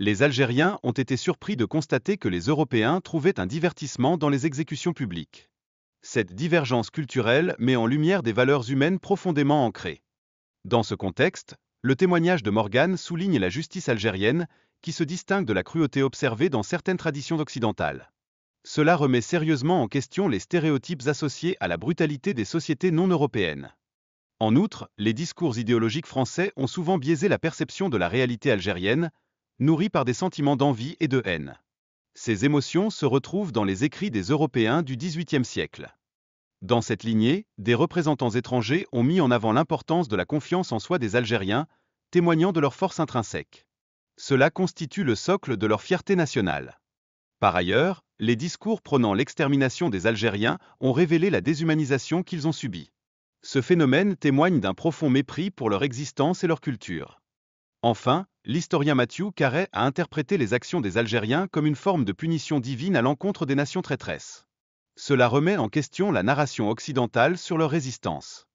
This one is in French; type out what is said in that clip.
Les Algériens ont été surpris de constater que les Européens trouvaient un divertissement dans les exécutions publiques. Cette divergence culturelle met en lumière des valeurs humaines profondément ancrées. Dans ce contexte, le témoignage de Morgan souligne la justice algérienne, qui se distingue de la cruauté observée dans certaines traditions occidentales. Cela remet sérieusement en question les stéréotypes associés à la brutalité des sociétés non européennes. En outre, les discours idéologiques français ont souvent biaisé la perception de la réalité algérienne, nourrie par des sentiments d'envie et de haine. Ces émotions se retrouvent dans les écrits des Européens du XVIIIe siècle. Dans cette lignée, des représentants étrangers ont mis en avant l'importance de la confiance en soi des Algériens, témoignant de leur force intrinsèque. Cela constitue le socle de leur fierté nationale. Par ailleurs, les discours prônant l'extermination des Algériens ont révélé la déshumanisation qu'ils ont subie. Ce phénomène témoigne d'un profond mépris pour leur existence et leur culture. Enfin, l'historien Mathieu Carret a interprété les actions des Algériens comme une forme de punition divine à l'encontre des nations traîtresses. Cela remet en question la narration occidentale sur leur résistance.